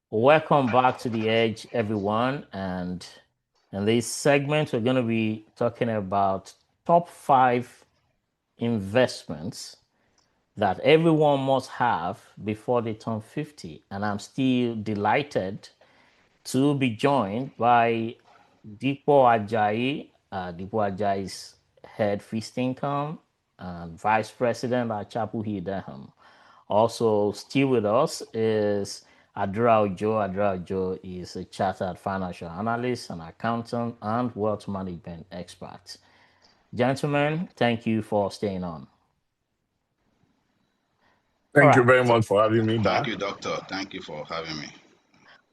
Welcome back to The Edge, everyone. And in this segment, we're going to be talking about top five investments that everyone must have before they turn 50. And I'm still delighted to be joined by Dipo Ajayi. Dipo Ajayi is head fixed income and vice president at Chapel Hill Durham. Also, still with us is Adra Ojo. Adra Ojo is a chartered financial analyst, an accountant, and wealth management expert. Gentlemen, thank you for staying on. All Thank you right. very So, much for having me Thank back. you, Doctor. Thank you for having me.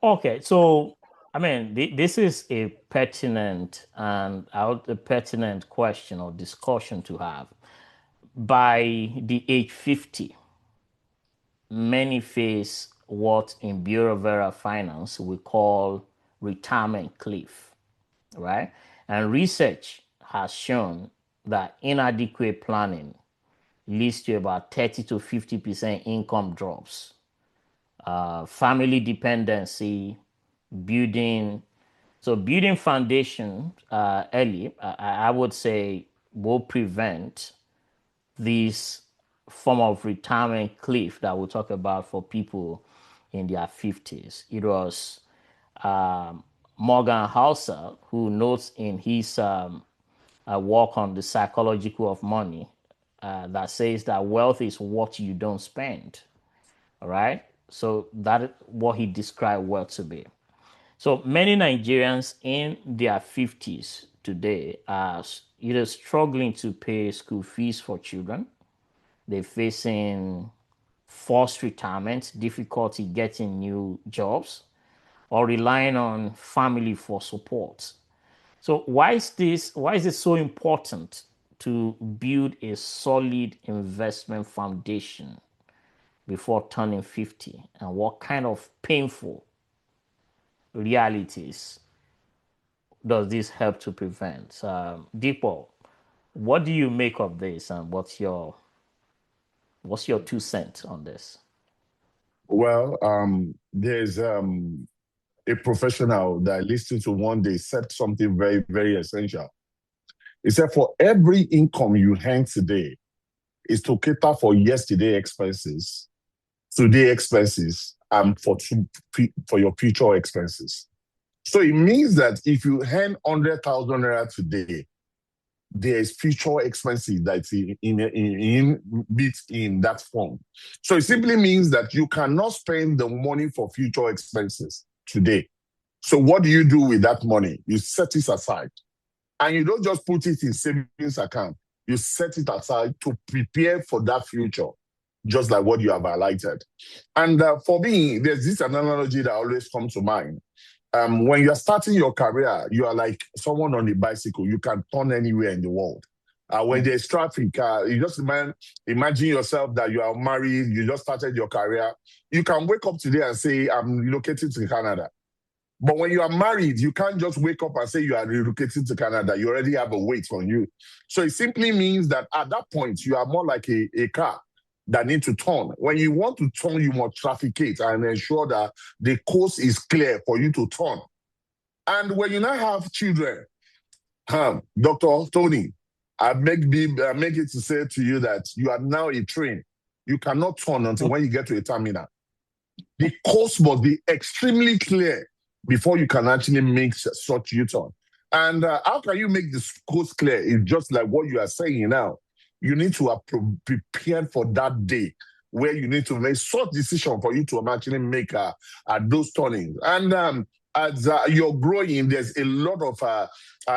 okay. So, I mean, this is a pertinent and out a pertinent question or discussion to have. By the age 50, many face what in Bureau Vera Finance we call retirement cliff, right? And research has shown that inadequate planning leads to about 30 to 50% income drops, family dependency, building. So building foundation early, I would say, will prevent this form of retirement cliff that we'll talk about for people in their 50s. It was Morgan Housel who notes in his work on the psychological of money that says that wealth is what you don't spend. All right. So that is what he described wealth to be. So many Nigerians in their 50s today are either struggling to pay school fees for children, they're facing forced retirement, difficulty getting new jobs, or relying on family for support. So why is it so important to build a solid investment foundation before turning 50? And what kind of painful realities does this help to prevent? Deepo, what do you make of this, and what's your 2 cents on this? Well, there's a professional that I listened to one day said something very, very essential. He said, for every income you earn today is to cater for yesterday expenses, today expenses, and for your future expenses. So it means that if you earn 100,000 naira today, there's future expenses that's in that form. So it simply means that you cannot spend the money for future expenses today. So what do you do with that money? You set it aside. And you don't just put it in savings account. You set it aside to prepare for that future, just like what you have highlighted. And for me, there's this analogy that always comes to mind. When you're starting your career, you are like someone on a bicycle. You can turn anywhere in the world. When there's traffic, you just imagine yourself that you are married, you just started your career. You can wake up today and say, I'm relocating to Canada. But when you are married, you can't just wake up and say you are relocating to Canada. You already have a weight on you. So it simply means that at that point, you are more like a car that need to turn. When you want to turn, you must trafficate and ensure that the coast is clear for you to turn. And when you now have children, Dr. Tony, I make it to say to you that you are now a train. You cannot turn until when you get to a terminal. The coast must be extremely clear before you can actually make such U-turn. And how can you make the coast clear? It's just like what you are saying now. You need to be prepared for that day where you need to make such decision for you to actually make those turnings. And as you're growing, there's a lot of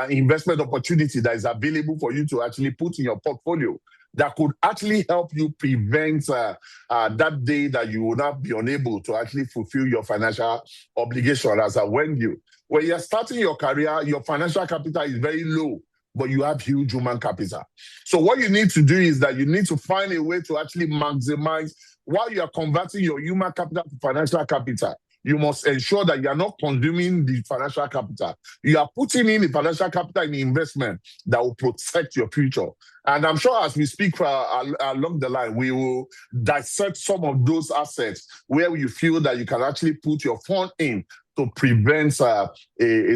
investment opportunity that is available for you to actually put in your portfolio that could actually help you prevent that day that you will not be unable to actually fulfill your financial obligation as when you're starting your career, your financial capital is very low, but you have huge human capital. So what you need to do is that you need to find a way to actually maximize while you are converting your human capital to financial capital. you must ensure that you are not consuming the financial capital. You are putting in the financial capital in the investment that will protect your future. And I'm sure as we speak along the line, we will dissect some of those assets where you feel that you can actually put your fund in to prevent a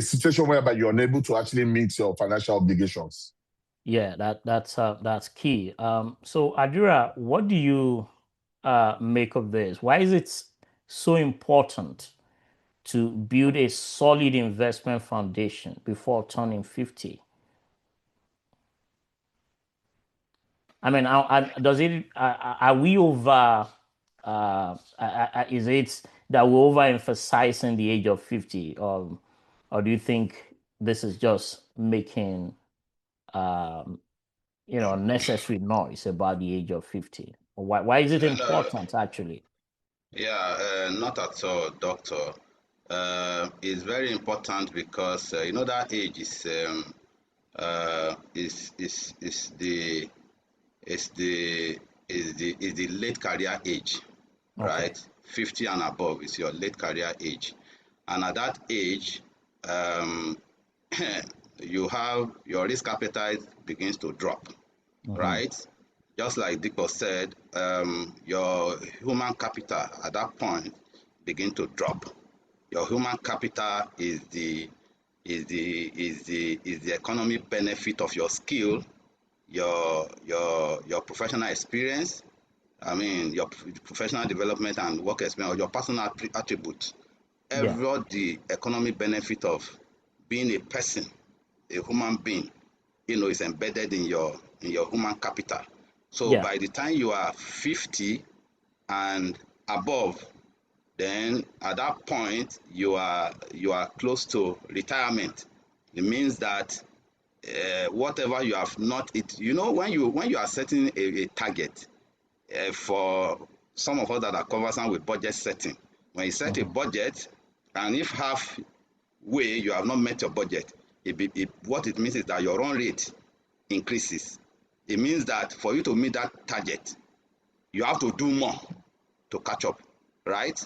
situation whereby you're unable to actually meet your financial obligations. Yeah, that's key. So Adira, what do you make of this? Why is it so important to build a solid investment foundation before turning 50? I mean, does it? Are we over? Is it that we're overemphasizing the age of 50, or do you think this is just making necessary noise about the age of 50? Why is it important actually? Yeah, not at all, doctor. It's very important because you know that age is the is the is the late career age, Okay. right? 50 and above is your late career age, and at that age, um, you have your risk appetite begins to drop, right? Just like Diko said, your human capital at that point begin to drop. Your human capital is the economic benefit of your skill, your professional experience. I mean, your professional development and work experience, or your personal attributes. Yeah. The economic benefit of being a person, a human being, is embedded in your human capital. So Yeah. by the time you are 50 and above, then at that point you are close to retirement. It means that whatever you have not when you are setting a target, for some of us that are conversant with budget setting, when you set a budget and if halfway you have not met your budget, what it means is that your run rate increases. It means that for you to meet that target, you have to do more to catch up, right?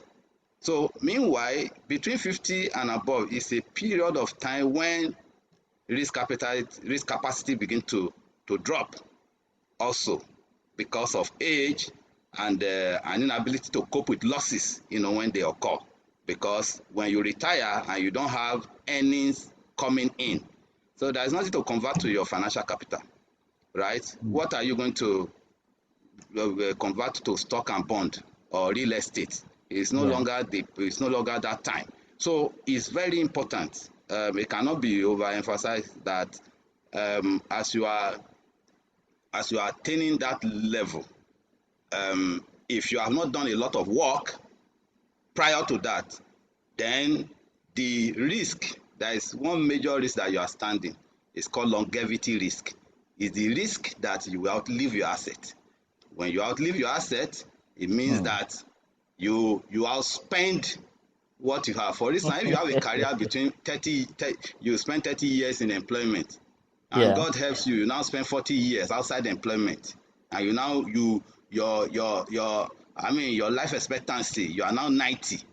So meanwhile, between 50 and above is a period of time when risk capacity begin to drop also, because of age and an inability to cope with losses, when they occur. Because when you retire and you don't have earnings coming in, so there is nothing to convert to your financial capital, right? What are you going to convert to stock and bond or real estate? It's no longer that time. So it's very important. It cannot be overemphasized that as you are attaining that level, if you have not done a lot of work prior to that, then the risk, there is one major risk that you are standing, is called longevity risk. It's the risk that you will outlive your asset. When you outlive your asset, it means that you outspend what you have. For instance, if you have a career between 30, you spend 30 years in employment, and Yeah. God helps you, you now spend 40 years outside employment, and your life expectancy, you are now 90.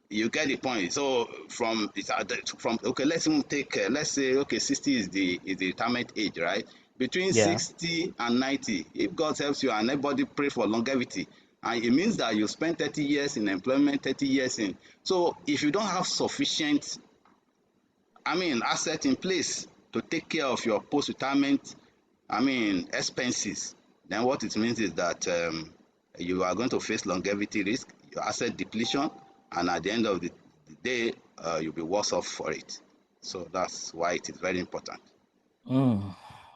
You get the point. So okay, let's even take let's say, okay, 60 is the retirement age, right? Between Yeah. 60 and 90, if God helps you and everybody pray for longevity, and it means that you spend 30 years in employment, 30 years in. So if you don't have sufficient, asset in place to take care of your post-retirement, expenses, then what it means is that you are going to face longevity risk, your asset depletion, and at the end of the day, you'll be worse off for it. So that's why it is very important.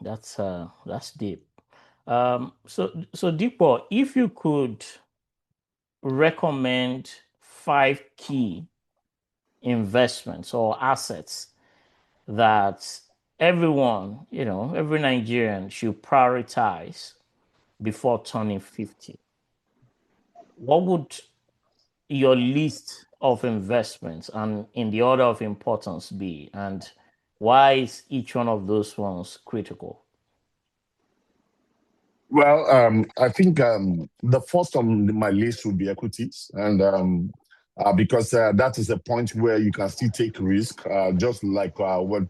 That's deep. So Deepo, if you could recommend 5 key investments or assets that everyone, every Nigerian should prioritize before turning 50, what would your list of investments and in the order of importance be? And why is each one of those ones critical? Well, I think the first on my list would be equities. And because that is a point where you can still take risk, just like what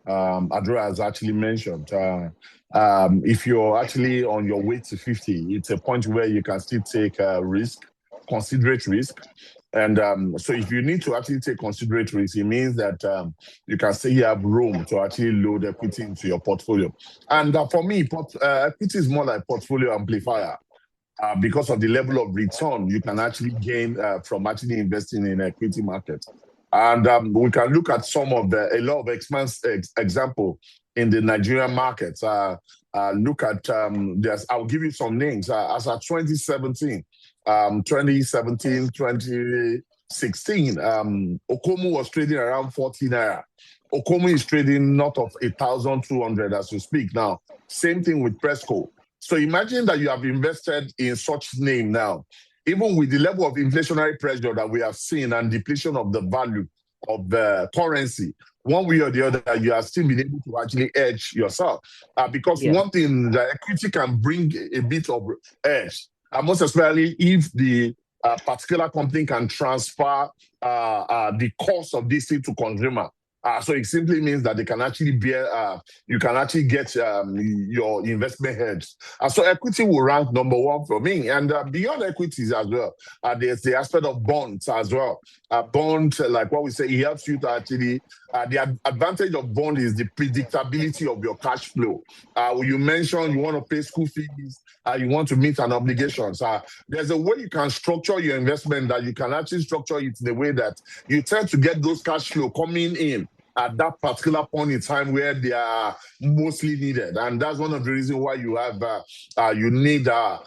Adra has actually mentioned. If you're actually on your way to 50, it's a point where you can still take risk, considerate risk. And so if you need to actually take considerate risk, it means that you can say you have room to actually load equity into your portfolio. And for me, equity is more like portfolio amplifier. Because of the level of return you can actually gain from actually investing in equity market. And we can look at a lot of example in the Nigerian markets. Look at, I'll give you some names. As of 2017, 2016, Okomu was trading around 40 naira. Okomu is trading north of 1,200 as we speak now. Same thing with Presco. So imagine that you have invested in such name now, even with the level of inflationary pressure that we have seen and depletion of the value of the currency, one way or the other, you have still been able to actually edge yourself. Because one thing, the equity can bring a bit of edge, most especially if the particular company can transfer the cost of this thing to consumer. So it simply means that they can actually bear, you can actually get your investment hedged. So equity will rank number one for me. And beyond equities as well, there's the aspect of bonds as well. Bond, like what we say, it helps you to actually, the advantage of bond is the predictability of your cash flow. You mentioned you want to pay school fees, you want to meet an obligation. There's a way you can structure your investment that you can actually structure it in a way that you tend to get those cash flow coming in at that particular point in time where they are mostly needed. And that's one of the reasons why you have you need a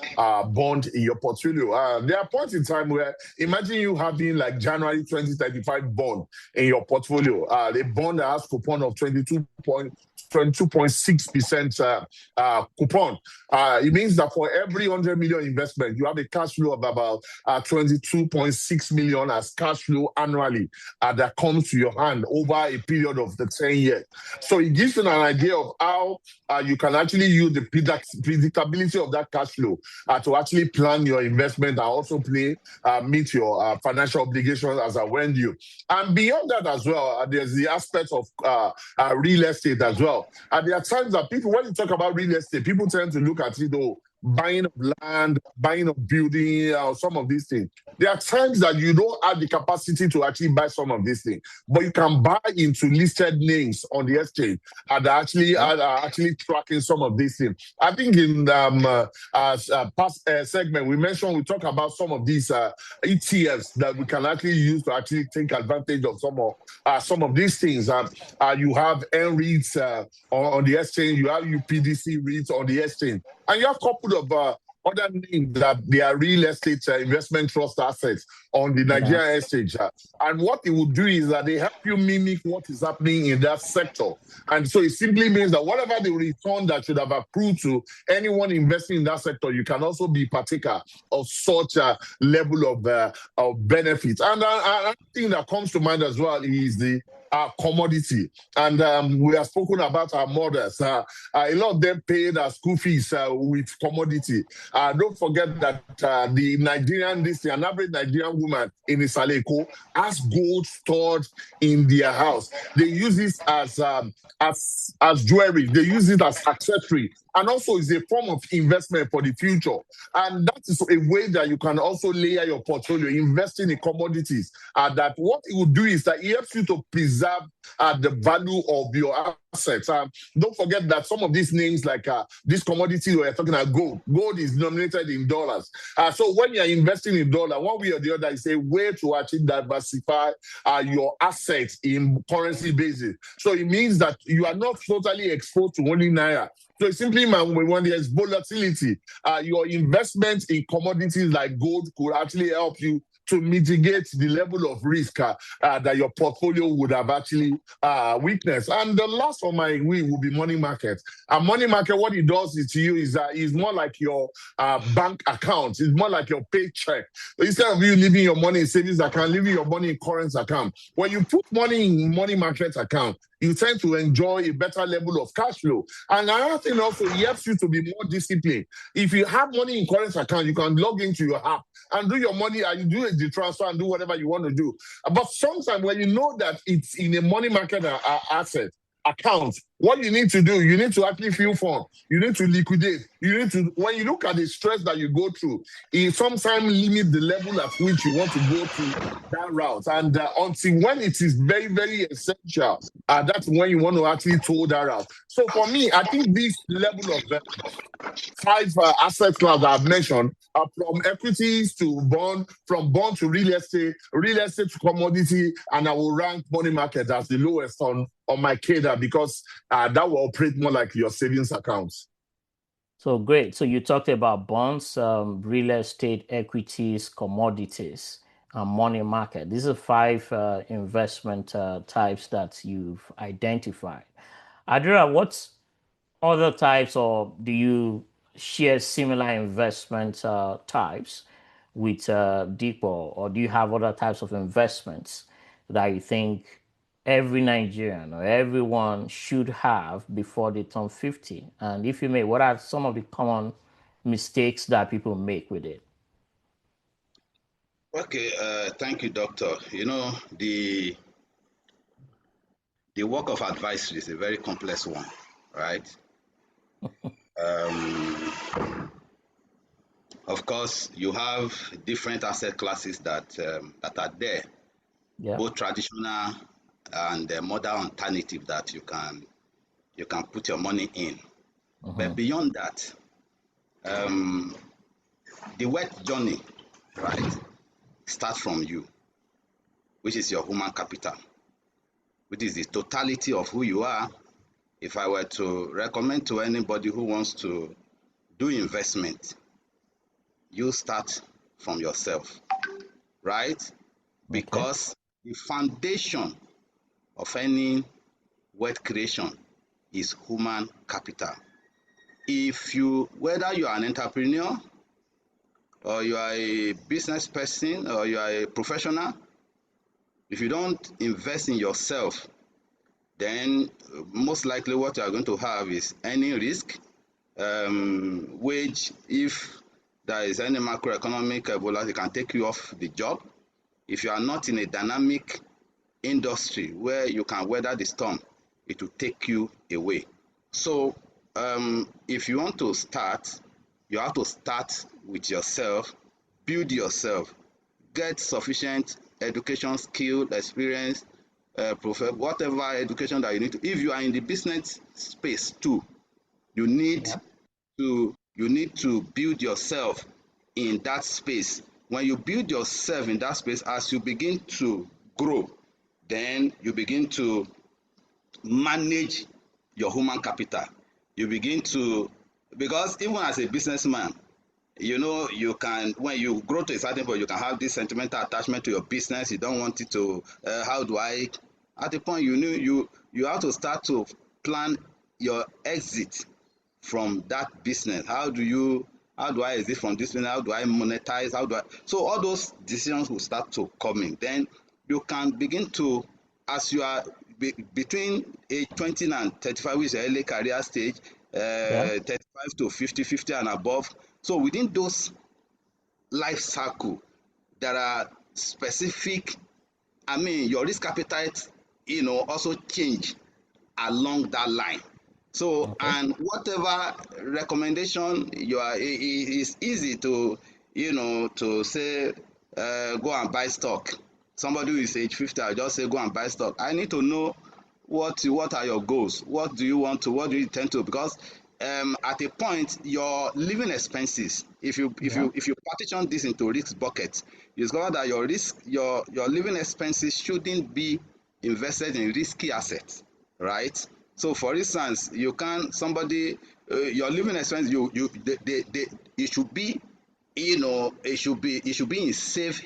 bond in your portfolio. There are points in time where, imagine you having like January 2035 bond in your portfolio, a bond that has coupon of 22.6% coupon. It means that for every 100 million investment, you have a cash flow of about 22.6 million as cash flow annually that comes to your hand over a period of the 10 years. So it gives you an idea of how you can actually use the predictability of that cash flow to actually plan your investment and also meet your financial obligations as a when due. And beyond that as well, there's the aspect of real estate as well. And there are times that people, when you talk about real estate, people tend to look at it, buying of land, buying of building, some of these things. There are times that you don't have the capacity to actually buy some of these things, but you can buy into listed names on the exchange and are actually tracking some of these things. I think in past segment, we talk about some of these ETFs that we can actually use to actually take advantage of some of these things. You have NREITs on the exchange, you have UPDC REITs on the exchange, and you have a couple of other names that they are real estate investment trust assets on the Nigerian exchange. And what it will do is that they help you mimic what is happening in that sector. And so it simply means that whatever the return that should have accrued to anyone investing in that sector, you can also be partaker of such a level of benefits. And another thing that comes to mind as well is the commodity. And we have spoken about our mothers. A lot of them pay their school fees with commodity. Don't forget that an average Nigerian woman in Isaleko has gold stored in their house. They use this as jewelry. They use it as accessory. And also is a form of investment for the future. And that is a way that you can also layer your portfolio, investing in commodities. That what it will do is that it helps you to preserve the value of your assets. Don't forget that some of these names, like this commodity we're talking about, gold is denominated in dollars. So when you're investing in dollar, one way or the other is a way to actually diversify your assets in currency basis. So it means that you are not totally exposed to only Naira. So it simply means when there's volatility, your investments in commodities like gold could actually help you to mitigate the level of risk that your portfolio would have actually witnessed. And the last on my way will be money market. A money market, what it does is to you is more like your bank account. It's more like your paycheck. Instead of you leaving your money in savings account, leaving your money in current account. When you put money in money market account, you tend to enjoy a better level of cash flow. And another thing also, it helps you to be more disciplined. If you have money in current account, you can log into your app and do your money, and you do the transfer and do whatever you want to do. But sometimes when you know that it's in a money market asset account, what you need to do, you need to actually fill form. You need to liquidate. You need to, when you look at the stress that you go through, it sometimes limit the level at which you want to go through that route. And until when it is very, very essential, that's when you want to actually toll that route. So for me, I think this level of five asset class that I've mentioned are from equities to bond, from bond to real estate to commodity, and I will rank money market as the lowest on my CADA because that will operate more like your savings accounts. So great. So you talked about bonds, real estate, equities, commodities, and money market. These are five investment types that you've identified. Adira, what's other types, or do you share similar investment types with Deepo, or do you have other types of investments that you think every Nigerian or everyone should have before they turn 50? And if you may, what are some of the common mistakes that people make with it? Okay, thank you, Doctor. You know, the work of advisory is a very complex one, right? Of course, you have different asset classes that are there, Yeah. both traditional and modern alternative that you can put your money in. But beyond that, the wealth journey, right, starts from you, which is your human capital, which is the totality of who you are. If I were to recommend to anybody who wants to do investment, you start from yourself, right? Because the foundation of any wealth creation is human capital. If you, whether you are an entrepreneur or you are a business person or you are a professional, if you don't invest in yourself, then most likely what you are going to have is any risk, which if there is any macroeconomic volatility, can take you off the job. If you are not in a dynamic industry where you can weather the storm, it will take you away. So if you want to start, you have to start with yourself, build yourself, get sufficient education, skill, experience, whatever education that you need to. If you are in the business space too, you need to build yourself in that space. When you build yourself in that space, as you begin to grow, then you begin to manage your human capital. You begin to, because even as a businessman, you know, you can, when you grow to a certain point, you can have this sentimental attachment to your business. You don't want it to, how do I, at the point you know, you have to start to plan your exit from that business. How do I exit from this business? How do I monetize? So all those decisions will start to come in. Then you can begin to, as you are between age 20 and 35, which is the early career stage, 35 to 50, 50 and above. So within those life cycle, there are specific, I mean, your risk appetite, you know, also change along that line. So, and whatever recommendation you are, it's easy to, you know, to say, go and buy stock. Somebody who is age 50, I just say, go and buy stock. I need to know what are your goals? What do you intend to? Because at a point, your living expenses, if you partition this into risk buckets, you discover that your living expenses shouldn't be invested in risky assets, right? So for instance, you can your living expense, it should be, you know, it should be in safe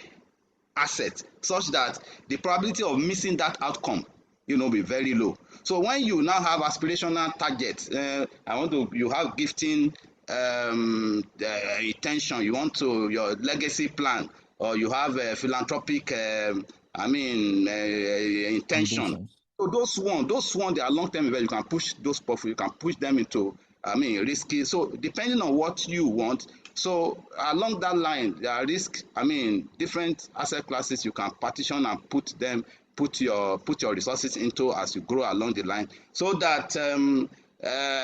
asset, such that the probability of missing that outcome, you know, be very low. So when you now have aspirational targets, you have gifting intention, you want to, your legacy plan, or you have a philanthropic intention. Ambitions. So those one, they are long-term investment. You can push those portfolio, you can push them into, risky. So depending on what you want. So along that line, there are risk. Different asset classes you can partition and put your resources into as you grow along the line, so that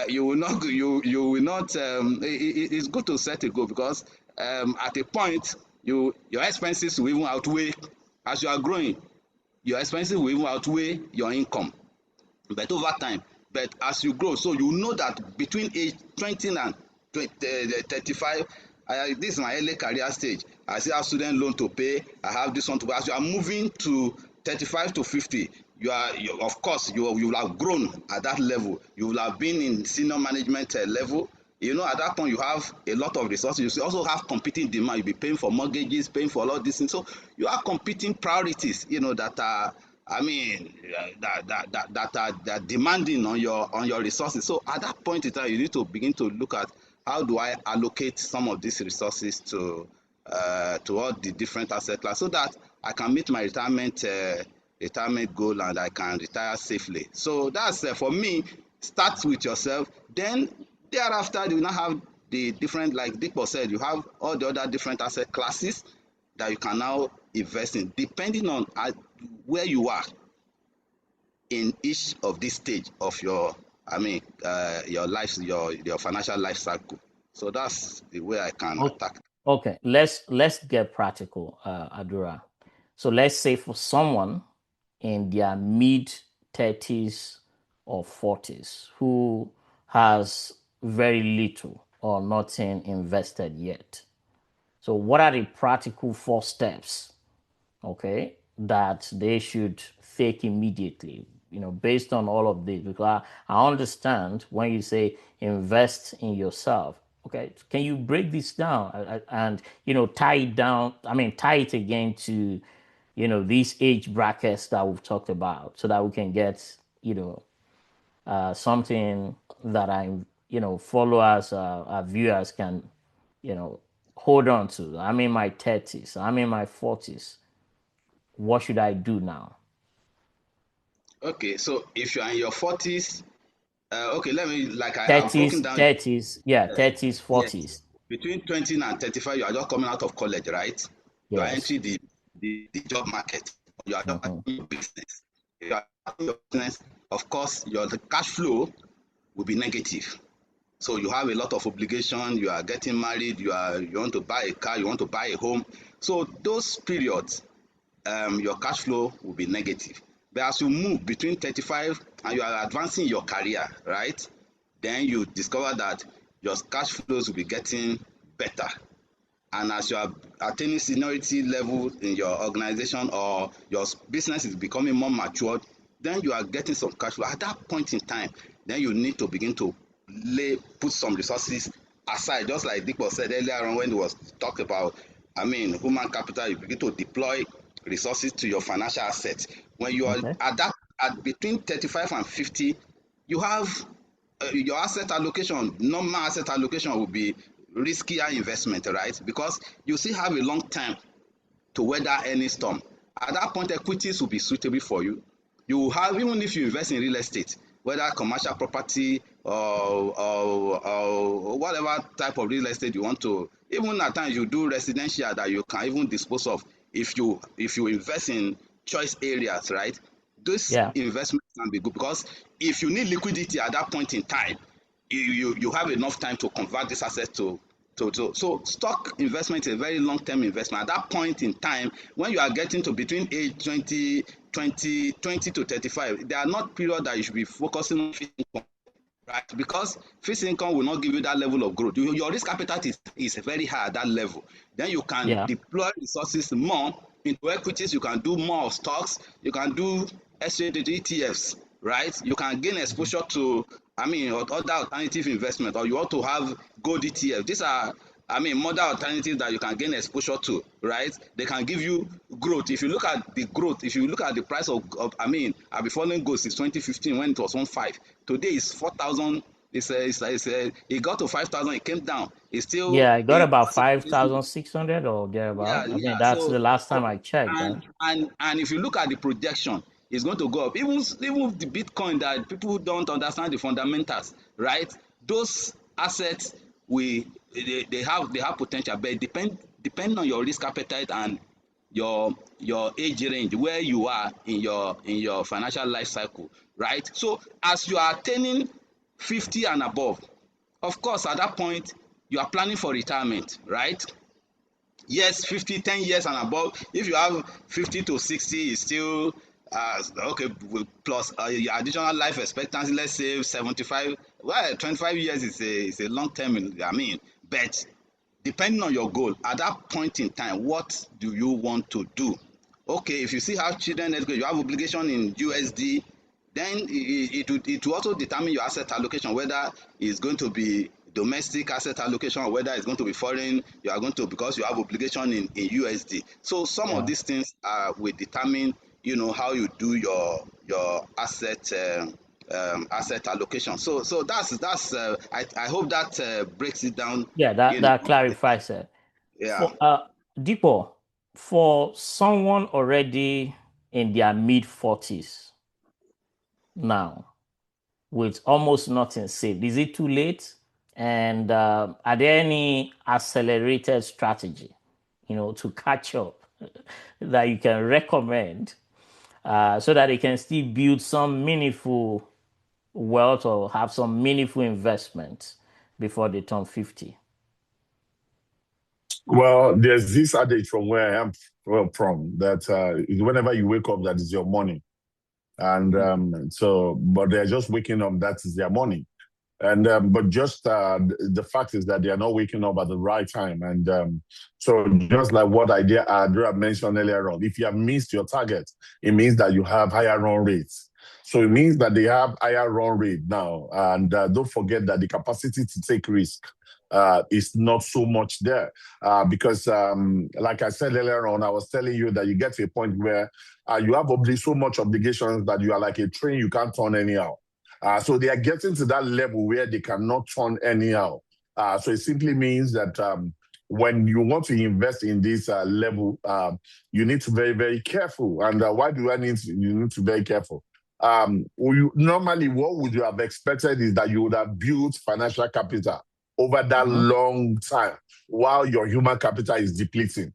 you will not you will not. It's good to set a goal, because at a point your expenses will even outweigh, as you are growing, your expenses will even outweigh your income, but over time. But as you grow, so you know that between age 20 and 35, this is my early career stage, I still have student loan to pay, I have this one to pay. As you are moving to 35 to 50, of course you will have grown at that level, you will have been in senior management level. At that point you have a lot of resources. You also have competing demand. You'll be paying for mortgages, paying for a lot of these things. So you have competing priorities, that are, that are demanding on your resources. So at that point in time, you need to begin to look at, how do I allocate some of these resources to all the different asset classes, so that I can meet my retirement goal and I can retire safely. So that's for me. Start with yourself, then thereafter you now have the different, like Dipo said, you have all the other different asset classes that you can now invest in, depending on where you are in each of this stage of your life, your financial life cycle. So that's the way I can attack. Okay, let's get practical, Adura. So let's say for someone in their mid 30s or 40s who has very little or nothing invested yet. So what are the practical 4 steps, okay, that they should take immediately, based on all of this? Because I understand when you say invest in yourself. Okay, can you break this down and tie it down? Tie it again to these age brackets that we've talked about, so that we can get something that followers, our viewers can hold on to. I'm in my 30s, I'm in my 40s. What should I do now? Okay, so if you are in your 40s, okay, let me, like I've 30s, broken down. 30s, yeah, 30s, Yes, 40s. between 20 and 35, you are just coming out of college, right? You are Yes. entering the job market. You are just starting your business. If you are starting your business, of course, the cash flow will be negative. So you have a lot of obligation. You are getting married. You want to buy a car. You want to buy a home. So those periods, your cash flow will be negative. But as you move between 35 and you are advancing your career, right? Then you discover that your cash flows will be getting better. And as you are attaining seniority level in your organization, or your business is becoming more matured, then you are getting some cash flow. At that point in time, then you need to begin to put some resources aside, just like Dipo said earlier on when he was talking about, human capital. You begin to deploy resources to your financial assets. When you are at between 35 and 50, you have your asset allocation, normal asset allocation will be riskier investment, right? Because you still have a long time to weather any storm. At that point, equities will be suitable for you. You will have, even if you invest in real estate, whether commercial property or whatever type of real estate you want to, even at times you do residential that you can even dispose of if you invest in choice areas, right? Those investments can be good, because if you need liquidity at that point in time, you have enough time to convert this asset to so stock investment is a very long-term investment. At that point in time, when you are getting to between age 20 to 35, they are not period that you should be focusing on fixed income, right? Because fixed income will not give you that level of growth. Your risk appetite is very high at that level. Then you can deploy resources more into equities. You can do more of stocks. You can do exchange ETFs, right? You can gain exposure to other alternative investment, or you want to have gold ETF. These are modern alternatives that you can gain exposure to, right? They can give you growth. If you look at the growth, if you look at the price of I've been following gold since 2015 when it was 1.5. Today is 4,000. It got to 5,000. It came down. It's still it got about 5,600 or thereabout. Yeah. That's So the last time I checked. and if you look at the projection, is going to go up. Even the Bitcoin that people don't understand the fundamentals, right? Those assets they have potential, but depend on your risk appetite and your age range, where you are in your financial life cycle, right? So as you are attaining 50 and above, of course at that point you are planning for retirement, right? Yes, 50, 10 years and above. If you have 50 to 60, is still okay, plus your additional life expectancy, let's say 75. Well, 25 years is a long term, I mean, but depending on your goal at that point in time, what do you want to do? Okay, if you still have children, you have obligation in USD, then it will also determine your asset allocation, whether it's going to be domestic asset allocation or whether it's going to be foreign. You are going to, because you have obligation in USD. So some of these things will determine, how you do your asset asset allocation. So that's I hope that breaks it down. Yeah, that clarifies it. Yeah. For Dipo, for someone already in their mid-40s now, with almost nothing saved, is it too late? And are there any accelerated strategy, to catch up that you can recommend so that they can still build some meaningful wealth or have some meaningful investments before they turn 50? Well, there's this adage from where I am from that whenever you wake up, that is your morning. And but they're just waking up, that is their morning. And but just the fact is that they are not waking up at the right time. And so just like what Adria mentioned earlier on, if you have missed your target, it means that you have higher run rates. So it means that they have higher run rate now. And don't forget that the capacity to take risk is not so much there. Because like I said earlier on, I was telling you that you get to a point where you have so much obligations that you are like a train you can't turn anyhow. So they are getting to that level where they cannot turn anyhow. So it simply means that when you want to invest in this level, you need to be very, very careful. And why do you need to be very careful? Normally, what would you have expected is that you would have built financial capital over that long time while your human capital is depleting.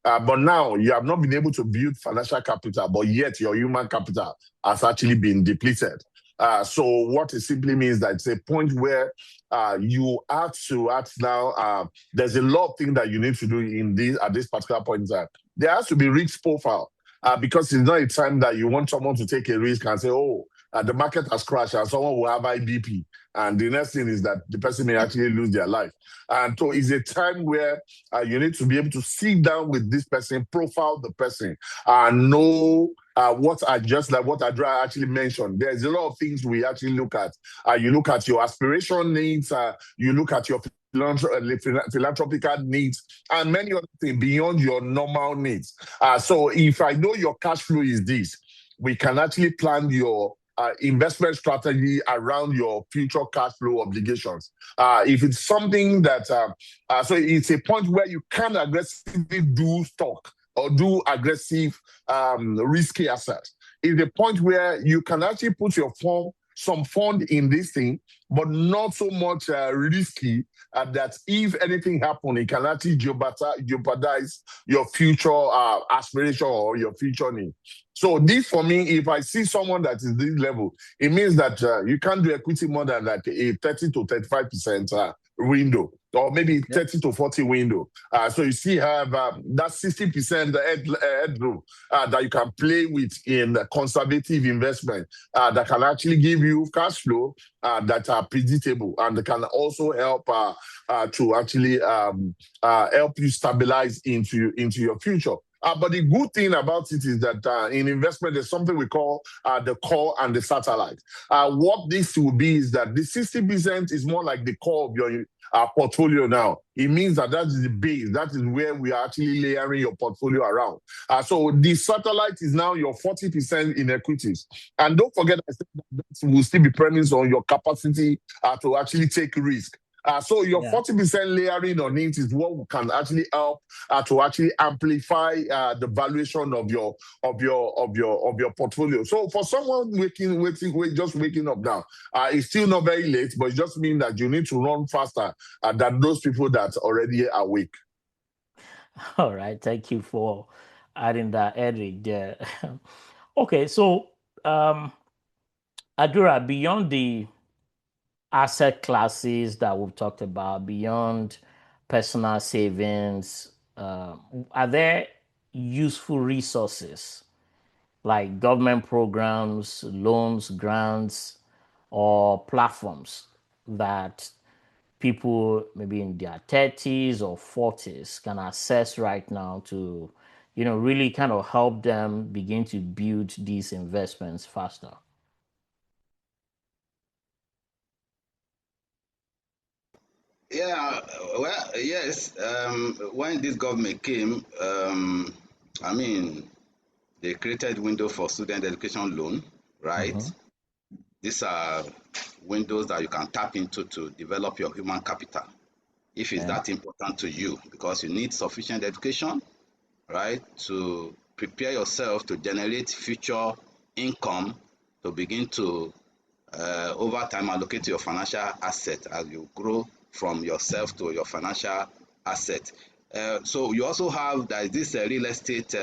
But now you have not been able to build financial capital, but yet your human capital has actually been depleted. So what it simply means that it's a point where you have to act now. There's a lot of things that you need to do at this particular point in time. There has to be risk profile because it's not a time that you want someone to take a risk and say, oh, the market has crashed and someone will have IBP. And the next thing is that the person may actually lose their life. And so it's a time where you need to be able to sit down with this person, profile the person, and know what Adra actually mentioned. There's a lot of things we actually look at. You look at your aspiration needs, you look at your philanthropic needs, and many other things beyond your normal needs. So if I know your cash flow is this, we can actually plan your investment strategy around your future cash flow obligations. If it's something that, so it's a point where you can aggressively do stock or do aggressive risky assets. It's a point where you can actually put some fund in this thing, but not so much risky that if anything happens, it can actually jeopardize your future aspiration or your future need. So this, for me, if I see someone that is this level, it means that you can't do equity more than like a 30 to 35% window, or maybe 30 to 40 window. So you see have that 60% headroom that you can play with in conservative investment that can actually give you cash flow that are predictable and can also help to actually help you stabilize into your future. But the good thing about it is that in investment, there's something we call the core and the satellite. What this will be is that the 60% is more like the core of your portfolio now. It means that is the base. That is where we are actually layering your portfolio around. So the satellite is now your 40% in equities. And don't forget that will still be premised on your capacity to actually take risk. So your 40% layering on it is what can actually help to actually amplify the valuation of your portfolio. So for someone just waking up now, it's still not very late, but it just means that you need to run faster than those people that already awake. All right, thank you for adding that, Eric. There. Okay, so Adura, beyond the asset classes that we've talked about, beyond personal savings, are there useful resources like government programs, loans, grants, or platforms that people maybe in their 30s or 40s can access right now to, really kind of help them begin to build these investments faster? Yeah, well, yes. When this government came, I mean, they created window for student education loan, right? Mm-hmm. These are windows that you can tap into to develop your human capital if it's Yeah. that important to you, because you need sufficient education, right, to prepare yourself to generate future income to begin to over time allocate your financial asset as you grow from yourself to your financial asset. So you also have this real estate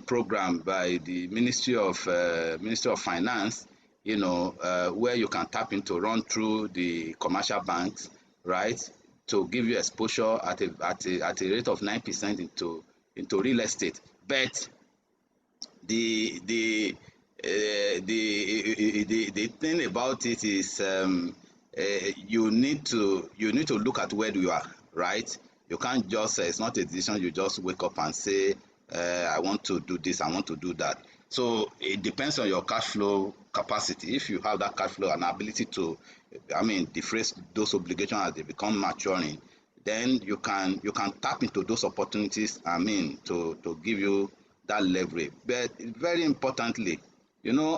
program by the Ministry of Finance, where you can tap into, run through the commercial banks, right, to give you exposure at a rate of 9% into real estate. But the the thing about it is, you need to look at where you are, right? You can't just it's not a decision you just wake up and say, I want to do this, I want to do that. So it depends on your cash flow capacity. If you have that cash flow and ability to, defray those obligations as they become maturing, then you can tap into those opportunities, to give you that leverage. But very importantly,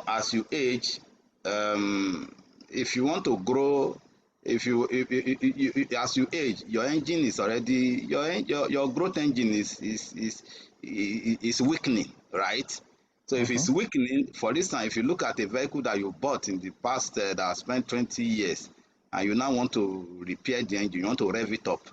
as you age, if you want to grow, as you age, your engine is already your growth engine is weakening, right? So if it's Mm-hmm. weakening, for instance, if you look at a vehicle that you bought in the past that has spent 20 years, and you now want to repair the engine, you want to rev it up,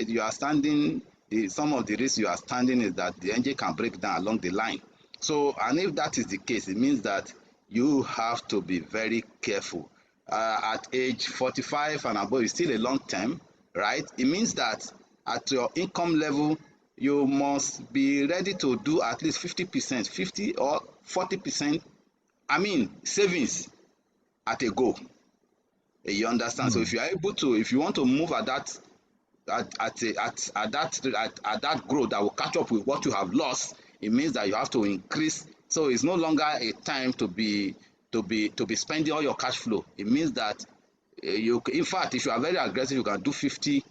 you are standing, some of the risks you are standing is that the engine can break down along the line. So, and if that is the case, it means that you have to be very careful. At age 45 and above, it's still a long term, right? It means that at your income level, you must be ready to do at least 50%, 50 or 40%, savings at a go. You understand? So if you are able to, if you want to move at that at that growth that will catch up with what you have lost, it means that you have to increase. So it's no longer a time to be spending all your cash flow. It means that in fact, if you are very aggressive, you can do 50,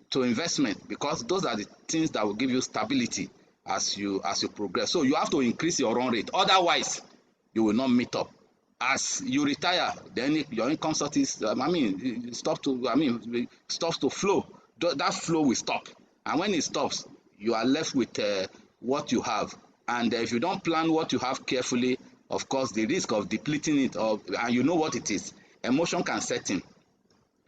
to investment, because those are the things that will give you stability as you progress. So you have to increase your run rate, otherwise you will not meet up. As you retire, then your income sources stops to flow. That flow will stop, and when it stops, you are left with what you have. And if you don't plan what you have carefully, of course the risk of depleting it, and you know what it is, emotion can set in.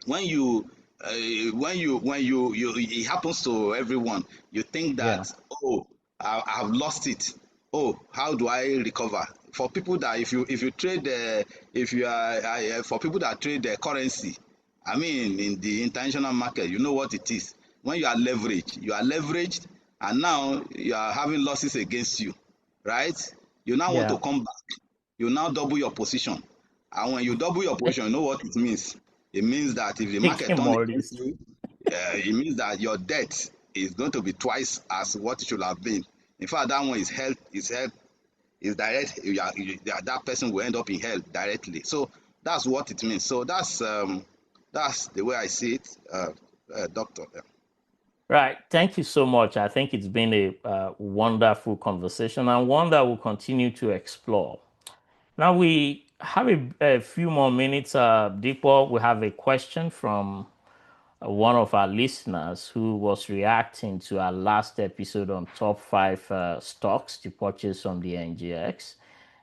When you it happens to everyone, you think Yeah. that, oh, I've lost it, oh, how do I recover? For people that, if you trade, if you are for people that trade currency, in the international market, you know what it is. When you are leveraged, and now you are having losses against you, right? You now want to Yeah. come back, you now double your position. And when you double your position, you know what it means. It means that if the market Taking turns more against risk. you, it means that your debt is going to be twice as what it should have been. In fact, that one is direct. That person will end up in hell directly. So that's what it means. So that's the way I see it, doctor. Right. Thank you so much. I think it's been a wonderful conversation and one that we'll continue to explore. Now, we have a few more minutes, Deepo. We have a question from one of our listeners who was reacting to our last episode on top five stocks to purchase from the NGX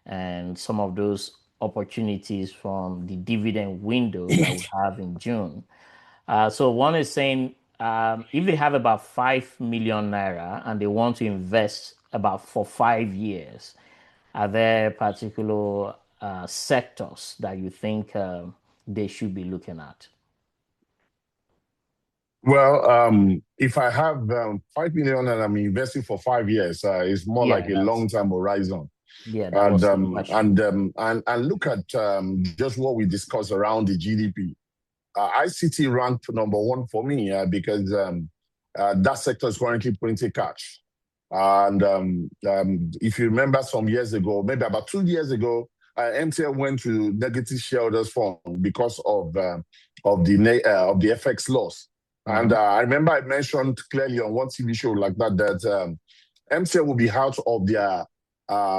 and some of those opportunities from the dividend window that we have in June. So one is saying if they have about 5 million naira and they want to invest about for 5 years, are there particular sectors that you think they should be looking at? Well, if I have 5 million and I'm investing for 5 years, it's more like Yeah, a that's long-term horizon. yeah, that And was the um, question. and um, and and look at just what we discussed around the GDP. ICT ranked number one for me because that sector is currently printing cash. And if you remember some years ago, maybe about 2 years ago, MTN went to negative shareholders fund because of the FX loss. And Mm-hmm. I remember I mentioned clearly on one TV show like that MTN will be out of their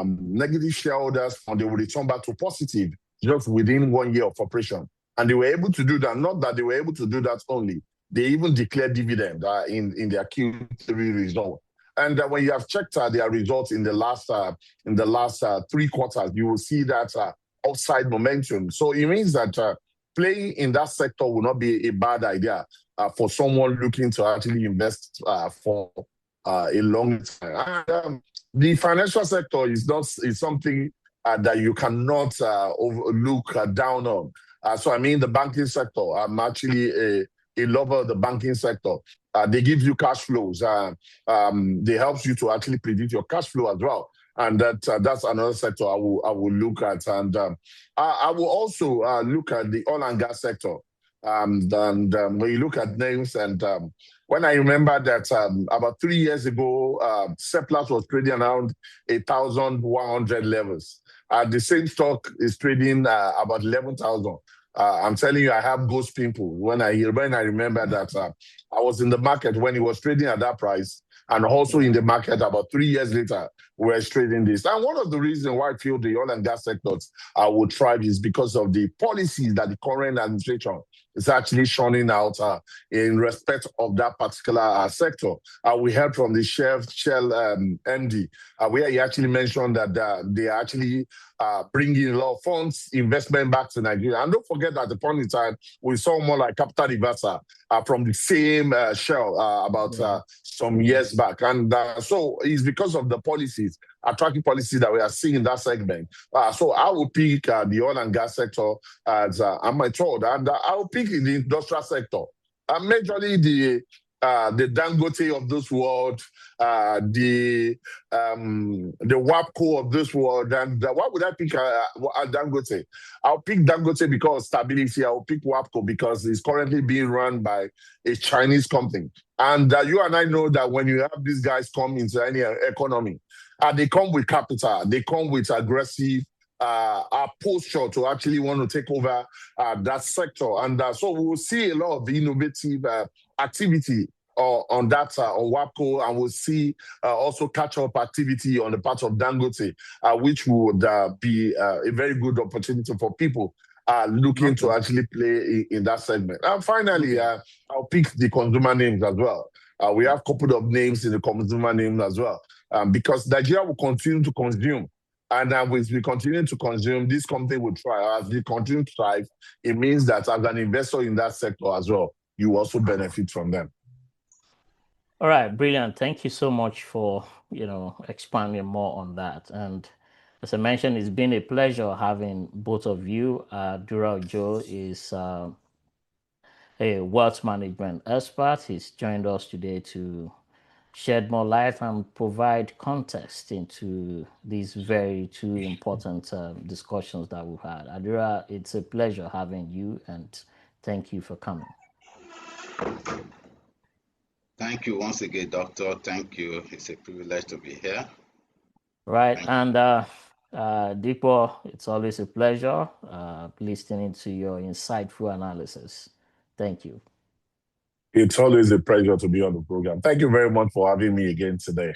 negative shareholders fund. They will return back to positive just within 1 year of operation. And they were able to do that. Not that they were able to do that only. They even declared dividend in their Q3 result. And when you have checked their results in the last 3 quarters, you will see that upside momentum. So it means that playing in that sector will not be a bad idea for someone looking to actually invest for a long time. And, the financial sector is something that you cannot look down on. So I mean the banking sector. I'm actually a lover of the banking sector. They give you cash flows. They help you to actually predict your cash flow as well. And that's another sector I will look at. And I will also look at the oil and gas sector. And when you look at names and when I remember that about 3 years ago, Seplat was trading around 1,100 levels. The same stock is trading about 11,000. I'm telling you, I have ghost people when I remember that I was in the market when it was trading at that price, and also in the market about 3 years later, we're trading this. And one of the reasons why I feel the oil and gas sectors will thrive is because of the policies that the current administration is actually shunning out in respect of that particular sector. We heard from the Shell MD, where he actually mentioned that they are actually bringing a lot of funds, investment back to Nigeria. And don't forget that at the point in time, we saw more like capital reversal from the same Shell about some years back. And so it's because of the policies, attractive policies that we are seeing in that segment. So I will pick the oil and gas sector as my third, and I will pick in the industrial sector. Majorly the Dangote of this world, the WAPCO of this world, and why would I pick Dangote? I'll pick Dangote because of stability. I'll pick WAPCO because it's currently being run by a Chinese company. And you and I know that when you have these guys come into any economy, they come with capital, they come with aggressive posture to actually want to take over that sector. And so we will see a lot of innovative activity on that, on WAPCO, and we'll see also catch-up activity on the part of Dangote, which would be a very good opportunity for people looking to actually play in that segment. And finally, I'll pick the consumer names as well. We have a couple of names in the consumer names as well, because Nigeria will continue to consume. And as we continue to consume, this company will try. As we continue to thrive, it means that as an investor in that sector as well, you also benefit from them. All right, brilliant. Thank you so much for expanding more on that. And as I mentioned, it's been a pleasure having both of you. Dura Joe is a wealth management expert. He's joined us today to shed more light and provide context into these very two important discussions that we've had. Adura, it's a pleasure having you, and thank you for coming. Thank you once again, Doctor. Thank you. It's a privilege to be here. Right. And Deepo, it's always a pleasure listening to your insightful analysis. Thank you. It's always a pleasure to be on the program. Thank you very much for having me again today.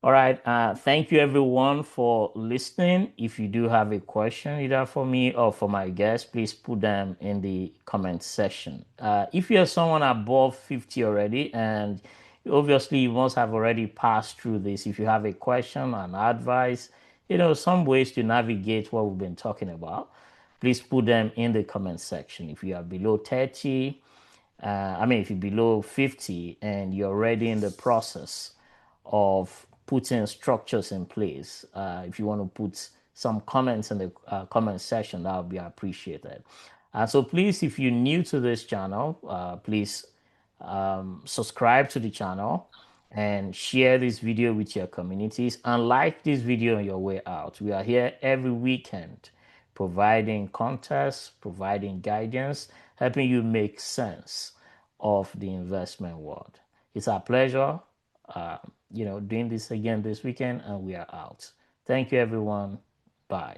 All right. Thank you, everyone, for listening. If you do have a question, either for me or for my guest, please put them in the comment section. If you're someone above 50 already, and obviously you must have already passed through this, if you have a question and advice, some ways to navigate what we've been talking about, please put them in the comment section. If you are below 30, if you're below 50 and you're already in the process of putting structures in place, if you want to put some comments in the comment section, that would be appreciated. So please, if you're new to this channel, please subscribe to the channel and share this video with your communities and like this video on your way out. We are here every weekend providing contests, providing guidance, helping you make sense of the investment world. It's our pleasure, doing this again this weekend, and we are out. Thank you, everyone. Bye.